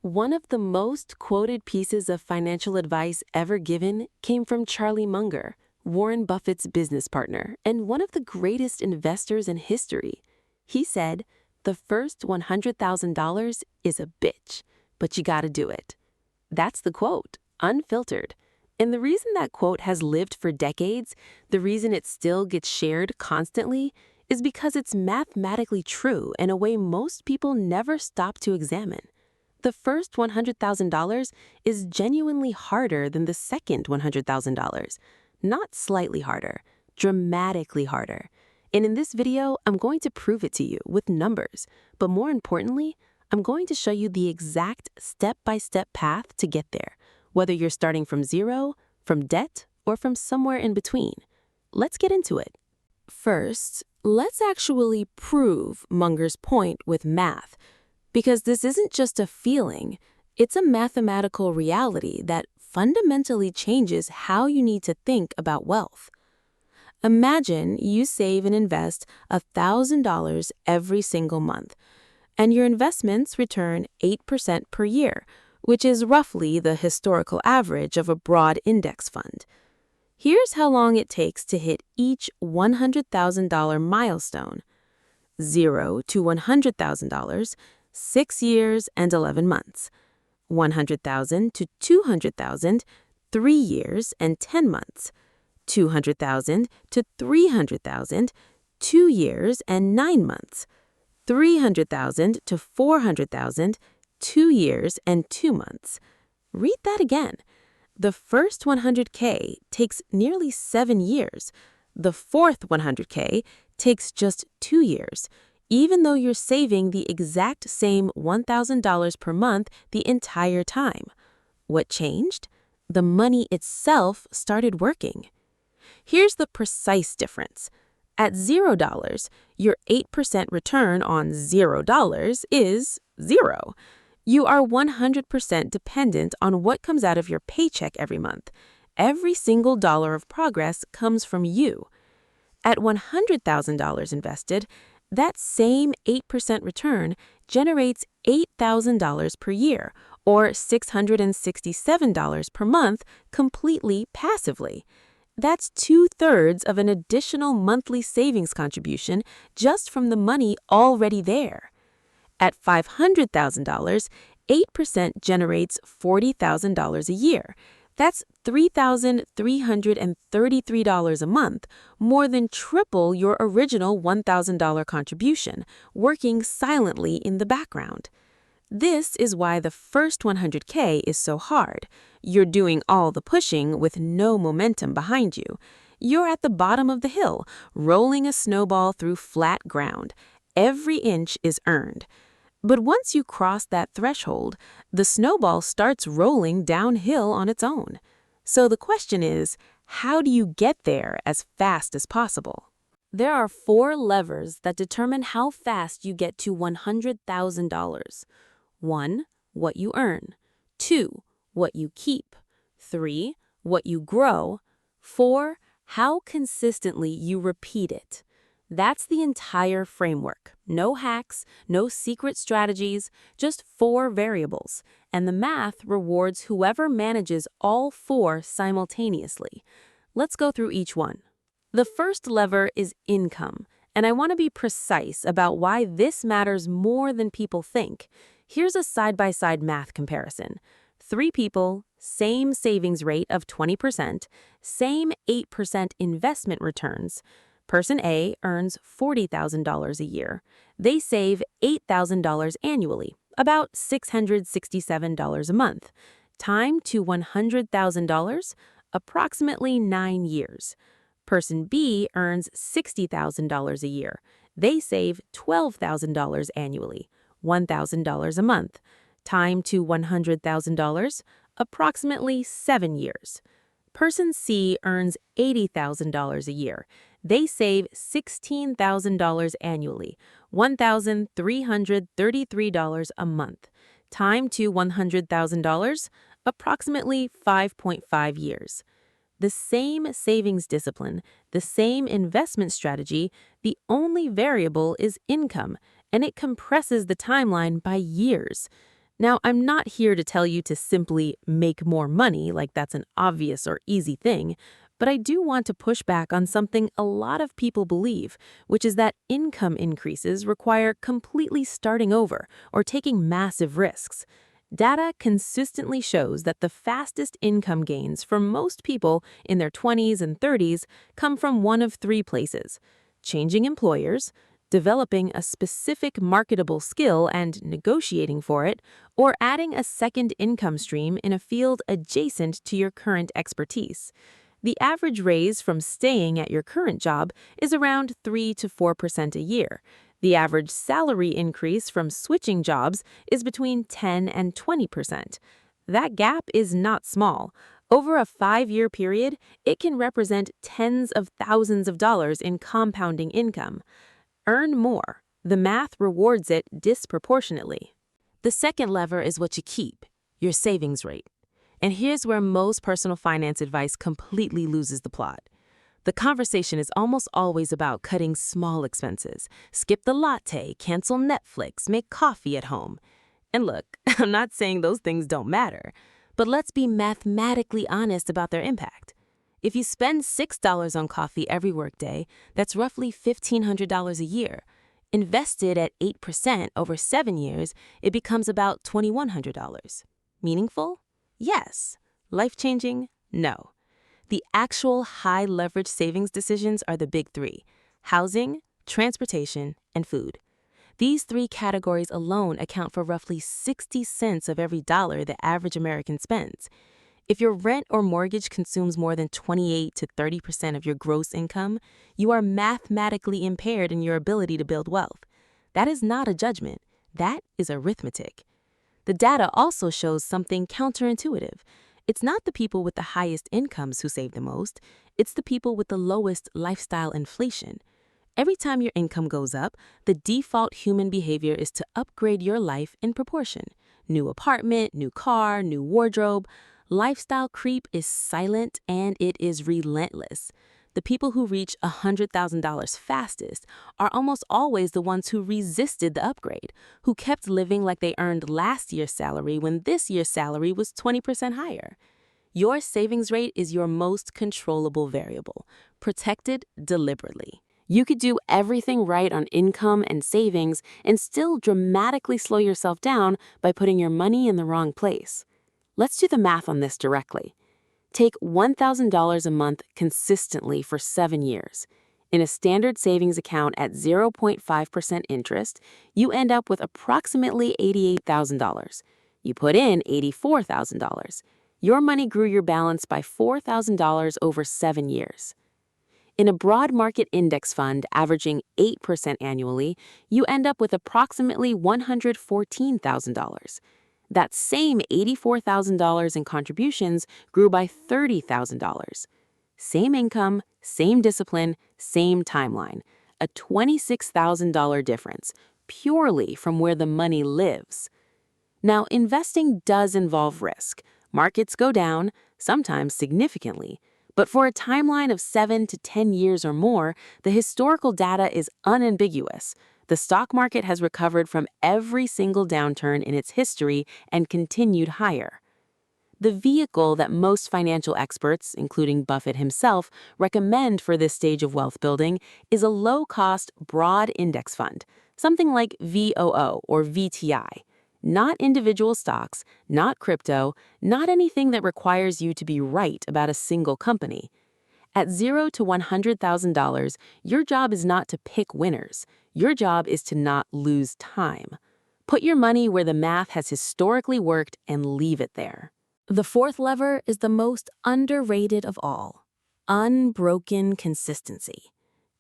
One of the most quoted pieces of financial advice ever given came from Charlie Munger, Warren Buffett's business partner and one of the greatest investors in history. He said, "The first $100,000 is a bitch, but you gotta do it." That's the quote, unfiltered. And the reason that quote has lived for decades, the reason it still gets shared constantly, is because it's mathematically true in a way most people never stop to examine. The first $100,000 is genuinely harder than the second $100,000. Not slightly harder, dramatically harder. And in this video, I'm going to prove it to you with numbers. But more importantly, I'm going to show you the exact step-by-step path to get there, whether you're starting from zero, from debt, or from somewhere in between. Let's get into it. First, let's actually prove Munger's point with math. Because this isn't just a feeling, it's a mathematical reality that fundamentally changes how you need to think about wealth. Imagine you save and invest $1,000 every single month, and your investments return 8% per year, which is roughly the historical average of a broad index fund. Here's how long it takes to hit each $100,000 milestone. 0 to $100,000, 6 years and 11 months. 100,000 to 200,000, 3 years and 10 months. 200,000 to 300,000, 2 years and 9 months. 300,000 to 400,000, 2 years and 2 months. Read that again. The first 100K takes nearly 7 years. The fourth 100K takes just 2 years, even though you're saving the exact same $1,000 per month the entire time. What changed? The money itself started working. Here's the precise difference. At $0, your 8% return on $0 is 0. You are 100% dependent on what comes out of your paycheck every month. Every single dollar of progress comes from you. At $100,000 invested, that same 8% return generates $8,000 per year, or $667 per month, completely passively. That's 2/3 of an additional monthly savings contribution just from the money already there. At $500,000, 8% generates $40,000 a year. That's $3,333 a month, more than triple your original $1,000 contribution, working silently in the background. This is why the first 100K is so hard. You're doing all the pushing with no momentum behind you. You're at the bottom of the hill, rolling a snowball through flat ground. Every inch is earned. But once you cross that threshold, the snowball starts rolling downhill on its own. So the question is, how do you get there as fast as possible? There are 4 levers that determine how fast you get to $100,000. 1. What you earn. 2. What you keep. 3. What you grow. 4. How consistently you repeat it. That's the entire framework. No hacks, no secret strategies, just 4 variables. And the math rewards whoever manages all 4 simultaneously. Let's go through each one. The first lever is income, and I want to be precise about why this matters more than people think. Here's a side-by-side math comparison. 3 people, same savings rate of 20%, same 8% investment returns. Person A earns $40,000 a year. They save $8,000 annually, about $667 a month. Time to $100,000, approximately 9 years. Person B earns $60,000 a year. They save $12,000 annually, $1,000 a month. Time to $100,000, approximately 7 years. Person C earns $80,000 a year. They save $16,000 annually, $1,333 a month. Time to $100,000, approximately 5.5 years. The same savings discipline, the same investment strategy, the only variable is income, and it compresses the timeline by years. Now, I'm not here to tell you to simply make more money, like that's an obvious or easy thing, but I do want to push back on something a lot of people believe, which is that income increases require completely starting over or taking massive risks. Data consistently shows that the fastest income gains for most people in their 20s and 30s come from one of three places: changing employers, developing a specific marketable skill and negotiating for it, or adding a second income stream in a field adjacent to your current expertise. The average raise from staying at your current job is around 3 to 4% a year. The average salary increase from switching jobs is between 10 and 20%. That gap is not small. Over a 5-year period, it can represent tens of thousands of dollars in compounding income. Earn more. The math rewards it disproportionately. The second lever is what you keep, your savings rate. And here's where most personal finance advice completely loses the plot. The conversation is almost always about cutting small expenses. Skip the latte, cancel Netflix, make coffee at home. And look, I'm not saying those things don't matter, but let's be mathematically honest about their impact. If you spend $6 on coffee every workday, that's roughly $1,500 a year. Invested at 8% over 7 years, it becomes about $2,100. Meaningful? Yes. Life-changing? No. The actual high-leverage savings decisions are the big three: housing, transportation, and food. These three categories alone account for roughly 60 cents of every dollar the average American spends. If your rent or mortgage consumes more than 28 to 30% of your gross income, you are mathematically impaired in your ability to build wealth. That is not a judgment. That is arithmetic. The data also shows something counterintuitive. It's not the people with the highest incomes who save the most. It's the people with the lowest lifestyle inflation. Every time your income goes up, the default human behavior is to upgrade your life in proportion. New apartment, new car, new wardrobe. Lifestyle creep is silent and it is relentless. The people who reach $100,000 fastest are almost always the ones who resisted the upgrade, who kept living like they earned last year's salary when this year's salary was 20% higher. Your savings rate is your most controllable variable. Protect it deliberately. You could do everything right on income and savings and still dramatically slow yourself down by putting your money in the wrong place. Let's do the math on this directly. Take $1,000 a month consistently for 7 years. In a standard savings account at 0.5% interest, you end up with approximately $88,000. You put in $84,000. Your money grew your balance by $4,000 over 7 years. In a broad market index fund averaging 8% annually, you end up with approximately $114,000. That same $84,000 in contributions grew by $30,000. Same income, same discipline, same timeline. A $26,000 difference, purely from where the money lives. Now, investing does involve risk. Markets go down, sometimes significantly. But for a timeline of 7 to 10 years or more, the historical data is unambiguous. The stock market has recovered from every single downturn in its history and continued higher. The vehicle that most financial experts, including Buffett himself, recommend for this stage of wealth building is a low-cost, broad index fund, something like VOO or VTI. Not individual stocks, not crypto, not anything that requires you to be right about a single company. At $0 to $100,000, your job is not to pick winners. Your job is to not lose time. Put your money where the math has historically worked and leave it there. The fourth lever is the most underrated of all: unbroken consistency.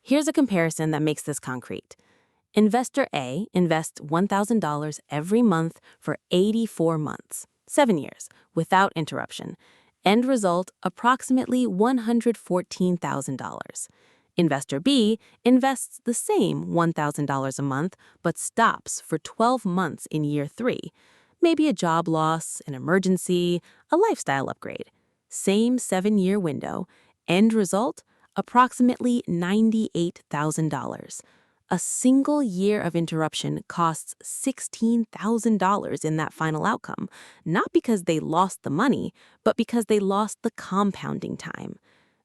Here's a comparison that makes this concrete. Investor A invests $1,000 every month for 84 months, 7 years, without interruption. End result, approximately $114,000. Investor B invests the same $1,000 a month, but stops for 12 months in year 3. Maybe a job loss, an emergency, a lifestyle upgrade. Same 7-year window. End result, approximately $98,000. A single year of interruption costs $16,000 in that final outcome, not because they lost the money, but because they lost the compounding time.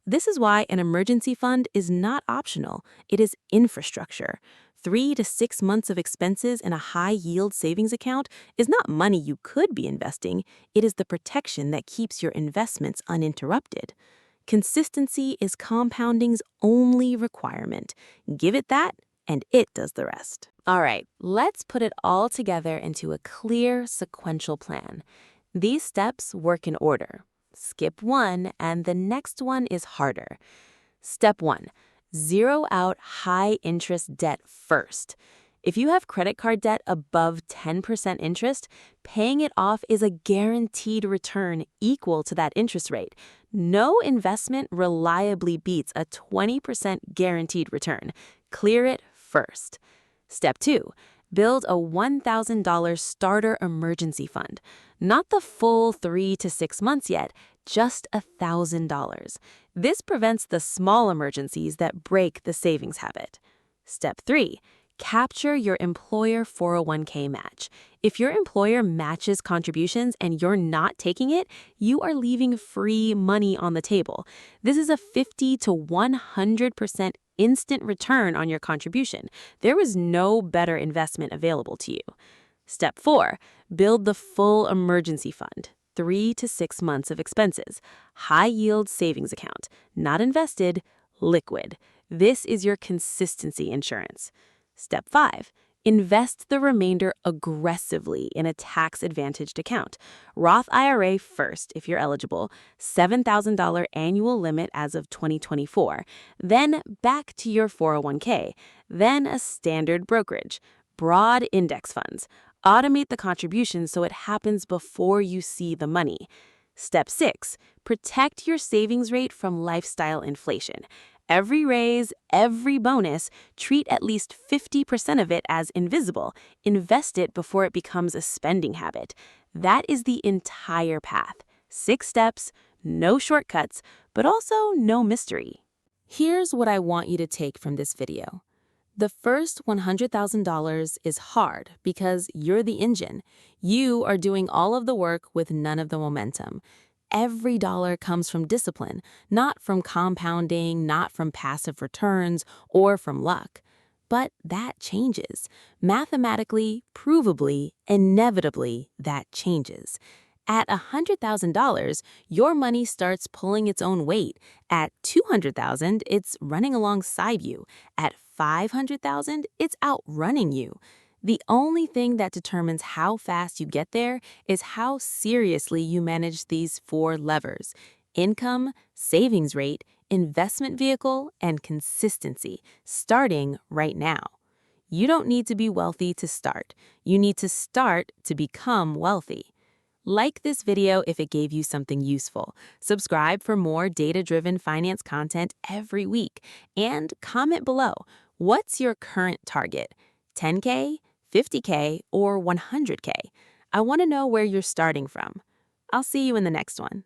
This is why an emergency fund is not optional, it is infrastructure. 3 to 6 months of expenses in a high-yield savings account is not money you could be investing, it is the protection that keeps your investments uninterrupted. Consistency is compounding's only requirement. Give it that, and it does the rest. All right, let's put it all together into a clear sequential plan. These steps work in order. Skip one, and the next one is harder. Step 1. Zero out high-interest debt first. If you have credit card debt above 10% interest, paying it off is a guaranteed return equal to that interest rate. No investment reliably beats a 20% guaranteed return. Clear it first. Step 2. Build a $1,000 starter emergency fund. Not the full 3 to 6 months yet, just $1,000. This prevents the small emergencies that break the savings habit. Step 3. Capture your employer 401k match. If your employer matches contributions and you're not taking it, you are leaving free money on the table. This is a 50 to 100% instant return on your contribution. There is no better investment available to you. Step 4. Build the full emergency fund. 3 to 6 months of expenses. High-yield savings account. Not invested, liquid. This is your consistency insurance. Step 5. Invest the remainder aggressively in a tax-advantaged account. Roth IRA first if you're eligible, $7,000 annual limit as of 2024, then back to your 401k, then a standard brokerage, broad index funds. Automate the contributions so it happens before you see the money. Step 6. Protect your savings rate from lifestyle inflation. Every raise, every bonus, treat at least 50% of it as invisible. Invest it before it becomes a spending habit. That is the entire path. 6 steps, no shortcuts, but also no mystery. Here's what I want you to take from this video. The first $100,000 is hard because you're the engine. You are doing all of the work with none of the momentum. Every dollar comes from discipline, not from compounding, not from passive returns, or from luck. But that changes. Mathematically, provably, inevitably, that changes. At $100,000, your money starts pulling its own weight. At $200,000, it's running alongside you. At $500,000, it's outrunning you. The only thing that determines how fast you get there is how seriously you manage these 4 levers: income, savings rate, investment vehicle, and consistency, starting right now. You don't need to be wealthy to start. You need to start to become wealthy. Like this video if it gave you something useful. Subscribe for more data-driven finance content every week. And comment below, what's your current target? 10K, 50K, or 100K? I want to know where you're starting from. I'll see you in the next one.